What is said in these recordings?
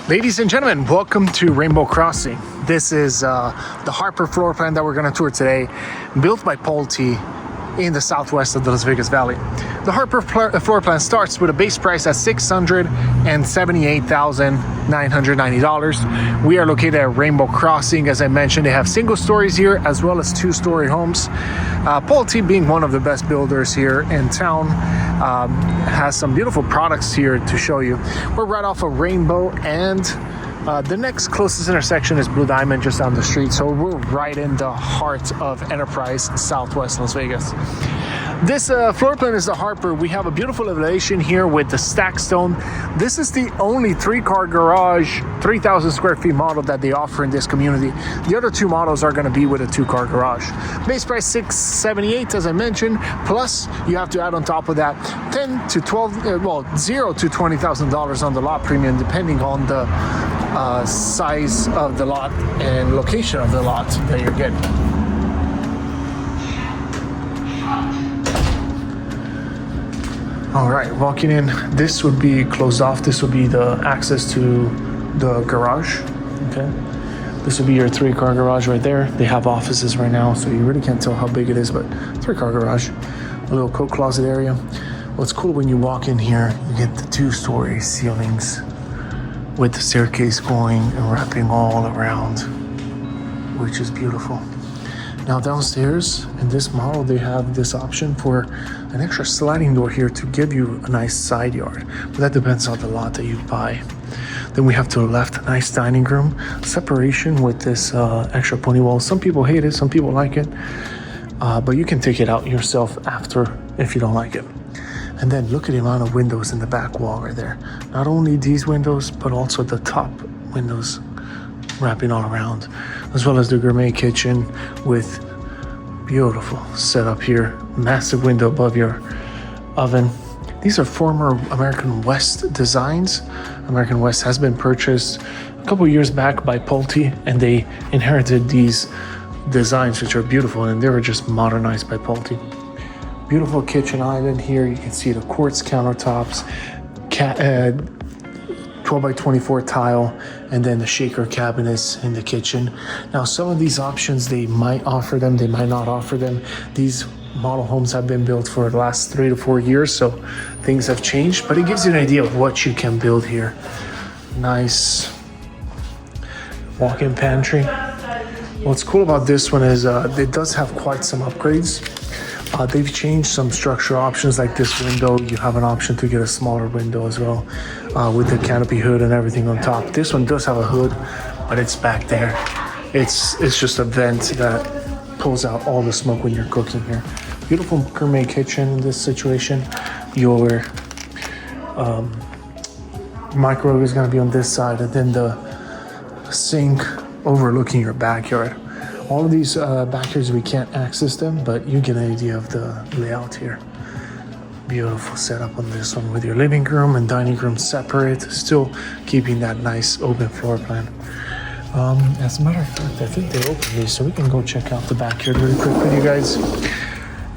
Ladies and gentlemen, welcome to Rainbow Crossing. This is the Harper floor plan that we're going to tour today, built by Pulte in the southwest of the Las Vegas Valley. The Harper floor plan starts with a base price at $678,990. We are located at Rainbow Crossing. As I mentioned, they have single stories here as well as two-story homes. Pulte, being one of the best builders here in town, has some beautiful products here to show you. We're right off of Rainbow, and the next closest intersection is Blue Diamond, just down the street. So we're right in the heart of Enterprise, Southwest Las Vegas. This floor plan is the Harper. We have a beautiful elevation here with the stack stone. This is the only 3-car garage, 3,000 square feet model that they offer in this community. The other two models are going to be with a 2-car garage. Base price $678,000, as I mentioned. Plus, you have to add on top of that $0 to $20,000 on the lot premium, depending on the size of the lot and location of the lot that you're getting. All right, walking in, this would be closed off. This would be the access to the garage, okay? This would be your 3-car garage right there. They have offices right now, so you really can't tell how big it is, but 3-car garage. A little coat closet area. What's cool when you walk in here, you get the 2-story ceilings with the staircase going and wrapping all around, which is beautiful. Now downstairs in this model, they have this option for an extra sliding door here to give you a nice side yard, but that depends on the lot that you buy. Then we have to the left a nice dining room separation with this extra pony wall. Some people hate it, some people like it, but you can take it out yourself after if you don't like it. And then look at the amount of windows in the back wall right there. Not only these windows, but also the top windows wrapping all around, as well as the gourmet kitchen with beautiful setup here. Massive window above your oven. These are former American West designs. American West has been purchased a couple years back by Pulte, and they inherited these designs, which are beautiful, and they were just modernized by Pulte. Beautiful kitchen island here. You can see the quartz countertops, 12 by 24 tile, and then the shaker cabinets in the kitchen. Now, some of these options, they might offer them, they might not offer them. These model homes have been built for the last 3 to 4 years, so things have changed, but it gives you an idea of what you can build here. Nice walk-in pantry. What's cool about this one is it does have quite some upgrades. They've changed some structural options, like this window. You have an option to get a smaller window as well, with the canopy hood and everything on top. This one does have a hood, but it's back there. It's just a vent that pulls out all the smoke when you're cooking here. Beautiful gourmet kitchen in this situation. Your microwave is going to be on this side, and then the sink overlooking your backyard. All of these backyards, we can't access them, but you get an idea of the layout here. Beautiful setup on this one with your living room and dining room separate, still keeping that nice open floor plan. As a matter of fact, I think they opened these, so we can go check out the backyard really quick with you guys.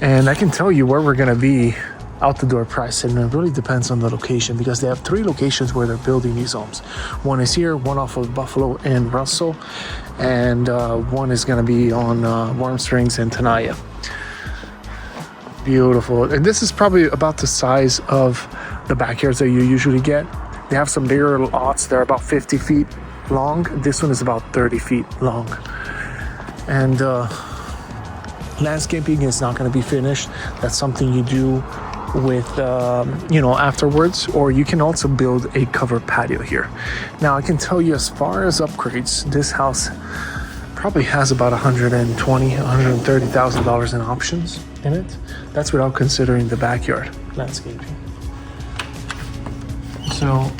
And I can tell you where we're gonna be out the door price, and it really depends on the location, because they have 3 locations where they're building these homes. One is here, one off of Buffalo and Russell, and one is going to be on Warm Springs and Tenaya. Beautiful. And this is probably about the size of the backyards that you usually get. They have some bigger lots. They're about 50 feet long. This one is about 30 feet long. And landscaping is not going to be finished. That's something you do with afterwards, or you can also build a covered patio here. Now, I can tell you, as far as upgrades, this house probably has about $130,000 in options in it. That's without considering the backyard landscaping. So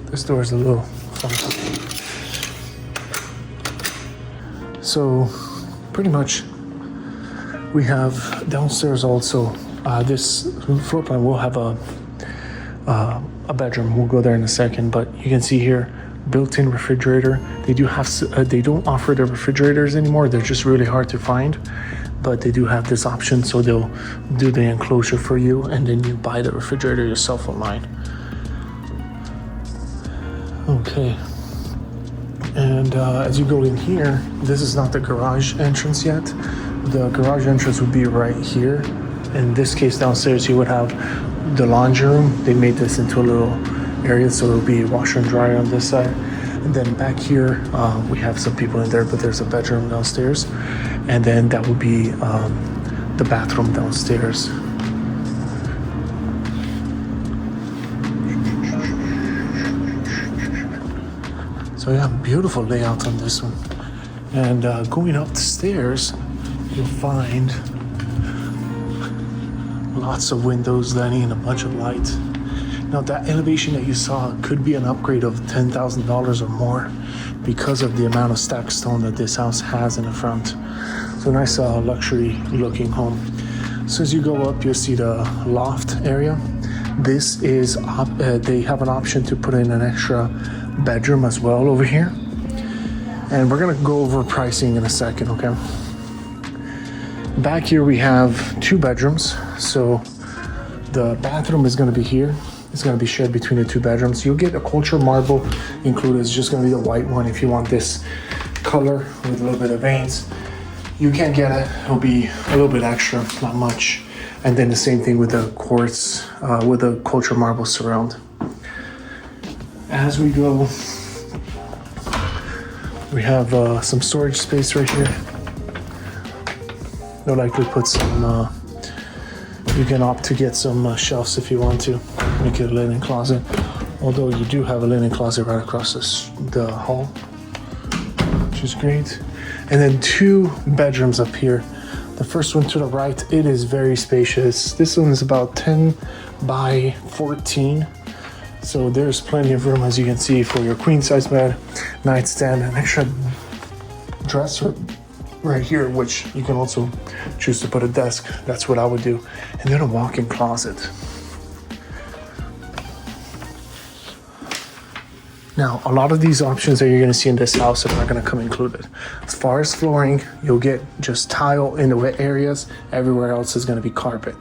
this door is a little funky. So pretty much we have downstairs also, this floor plan will have a bedroom. We'll go there in a second, but you can see here built-in refrigerator. They don't offer the refrigerators anymore. They're just really hard to find. but they do have this option, so they'll do the enclosure for you, and then you buy the refrigerator yourself online. Okay. And as you go in here, this is not the garage entrance yet. The garage entrance would be right here. In this case, downstairs, you would have the laundry room. They made this into a little area, so it'll be washer and dryer on this side. And then back here, we have some people in there, but there's a bedroom downstairs. And then that would be the bathroom downstairs. So yeah, beautiful layout on this one. And going up the stairs, you'll find lots of windows letting in a bunch of light. Now that elevation that you saw could be an upgrade of $10,000 or more because of the amount of stacked stone that this house has in the front. So nice luxury looking home. So as you go up, you'll see the loft area. This is, they have an option to put in an extra bedroom as well over here. And we're gonna go over pricing in a second, okay? Back here we have 2 bedrooms. So the bathroom is gonna be here. It's gonna be shared between the 2 bedrooms. You'll get a culture marble included. It's just gonna be the white one if you want this color with a little bit of veins. You can get it, it'll be a little bit extra, not much. And then the same thing with the quartz, with the culture marble surround. As we go, we have some storage space right here. They'll likely put some, you can opt to get some shelves if you want to, make it a linen closet. Although you do have a linen closet right across the hall, which is great. And then 2 bedrooms up here. The first one to the right, it is very spacious. This one is about 10 by 14. So there's plenty of room, as you can see, for your queen size bed, nightstand, an extra dresser right here, which you can also choose to put a desk. That's what I would do. And then a walk-in closet. Now, a lot of these options that you're gonna see in this house are not gonna come included. As far as flooring, you'll get just tile in the wet areas. Everywhere else is gonna be carpet.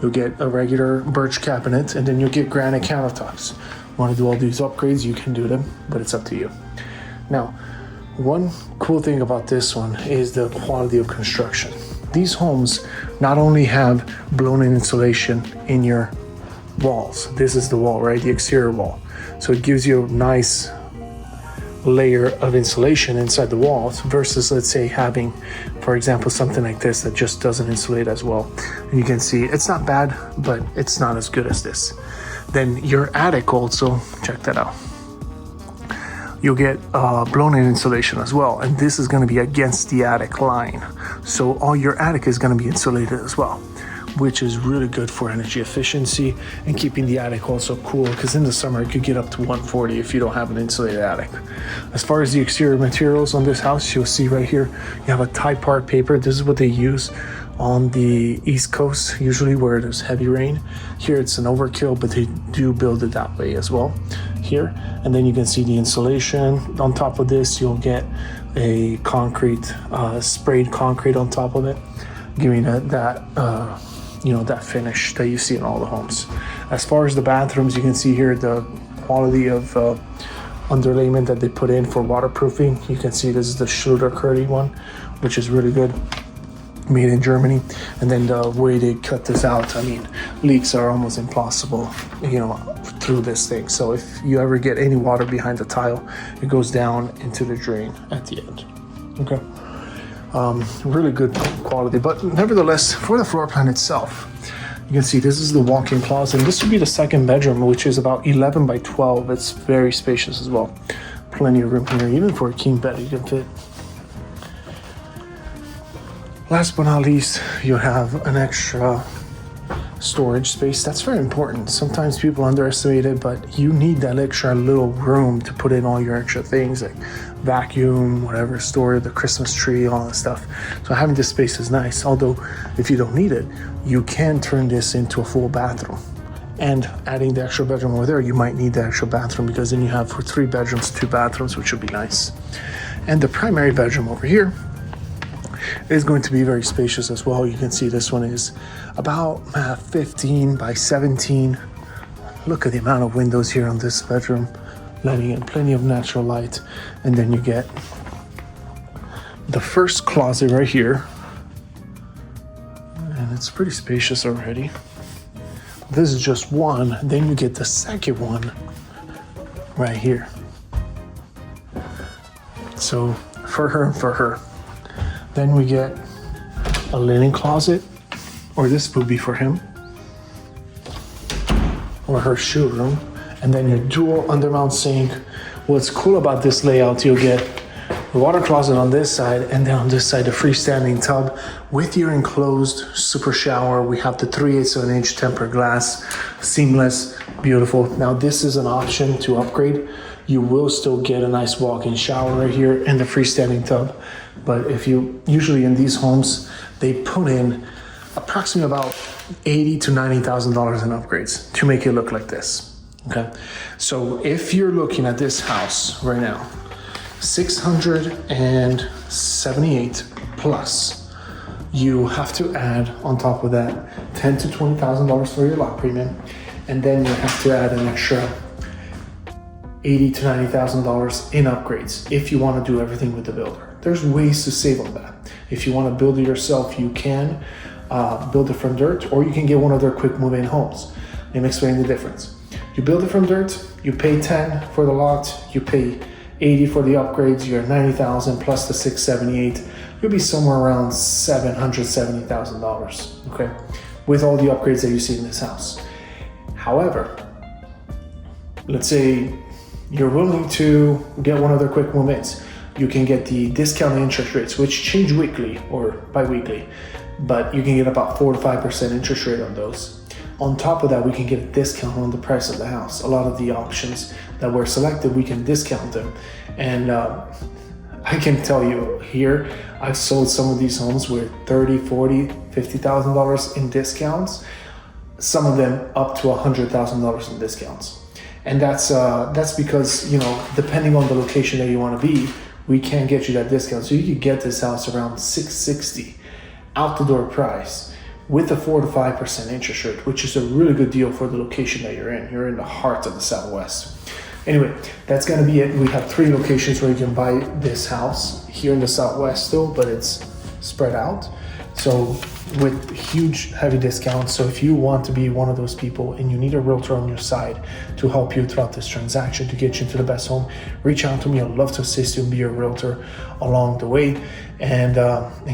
You'll get a regular birch cabinet, and then you'll get granite countertops. Want to do all these upgrades, you can do them, but it's up to you. Now, one cool thing about this one is the quality of construction. These homes not only have blown-in insulation in your walls. This is the wall, right? The exterior wall. So it gives you a nice layer of insulation inside the walls versus, let's say, having, for example, something like this that just doesn't insulate as well. And you can see it's not bad, but it's not as good as this. Then your attic also, check that out. You'll get blown-in insulation as well, and this is going to be against the attic line. So all your attic is going to be insulated as well, which is really good for energy efficiency and keeping the attic also cool, because in the summer it could get up to 140 if you don't have an insulated attic. As far as the exterior materials on this house, you'll see right here, you have a Typart paper. This is what they use on the East Coast, usually where there's heavy rain. Here it's an overkill, but they do build it that way as well here. And then you can see the insulation. On top of this, you'll get a concrete, sprayed concrete on top of it, giving it that that finish that you see in all the homes. As far as the bathrooms, you can see here the quality of underlayment that they put in for waterproofing. You can see this is the Schluter-Curdy one, which is really good, made in Germany. And then the way they cut this out, I mean, leaks are almost impossible, through this thing. So if you ever get any water behind the tile, it goes down into the drain at the end. Okay. Really good quality, but nevertheless, for the floor plan itself, you can see this is the walk-in closet, and this would be the second bedroom, which is about 11 by 12. It's very spacious as well. Plenty of room here, even for a king bed you can fit. Last but not least, you have an extra storage space. That's very important. Sometimes people underestimate it, but you need that extra little room to put in all your extra things, like vacuum, whatever, store the Christmas tree, all that stuff. So having this space is nice. Although if you don't need it, you can turn this into a full bathroom. And adding the extra bedroom over there, you might need the extra bathroom, because then you have, for 3 bedrooms, 2 bathrooms, which would be nice. And the primary bedroom over here It's going to be very spacious as well. You can see this one is about 15 by 17. Look at the amount of windows here on this bedroom, letting in plenty of natural light. And then you get the first closet right here. And it's pretty spacious already. This is just one. Then you get the second one right here. So for her. Then we get a linen closet, or this would be for him, or her shoe room. And then your dual undermount sink. What's cool about this layout, you'll get the water closet on this side, and then on this side, the freestanding tub with your enclosed super shower. We have the 3/8 of an inch tempered glass, seamless, beautiful. Now this is an option to upgrade. You will still get a nice walk-in shower right here and the freestanding tub. But if you, usually in these homes, they put in approximately about $80,000 to $90,000 in upgrades to make it look like this, okay? So if you're looking at this house right now, 678 plus, you have to add on top of that $10,000 to $20,000 for your lot premium, and then you have to add an extra $80,000 to $90,000 in upgrades if you want to do everything with the builder. There's ways to save on that. If you want to build it yourself, you can build it from dirt, or you can get one of their quick move-in homes. Let me explain the difference. You build it from dirt, you pay 10 for the lot, you pay 80 for the upgrades, you're at 90,000 plus the 678, you'll be somewhere around $770,000, okay? With all the upgrades that you see in this house. However, let's say you're willing to get one of their quick move-ins. You can get the discounted interest rates, which change weekly or bi-weekly, but you can get about 4 to 5% interest rate on those. On top of that, we can get a discount on the price of the house. A lot of the options that were selected, we can discount them. And I can tell you here, I've sold some of these homes with $30,000, $40,000, $50,000 in discounts. Some of them up to $100,000 in discounts. And that's because, you know, depending on the location that you want to be, we can get you that discount. So you could get this house around $660 out the door price with a 4 to 5% interest rate, which is a really good deal for the location that you're in. You're in the heart of the Southwest. Anyway, that's gonna be it. We have 3 locations where you can buy this house here in the Southwest still, but it's spread out. So with huge, heavy discounts. So if you want to be one of those people and you need a realtor on your side to help you throughout this transaction, to get you into the best home, reach out to me. I'd love to assist you and be your realtor along the way and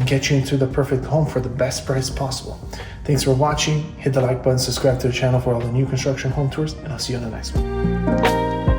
get you into the perfect home for the best price possible. Thanks for watching. Hit the like button, subscribe to the channel for all the new construction home tours, and I'll see you on the next one.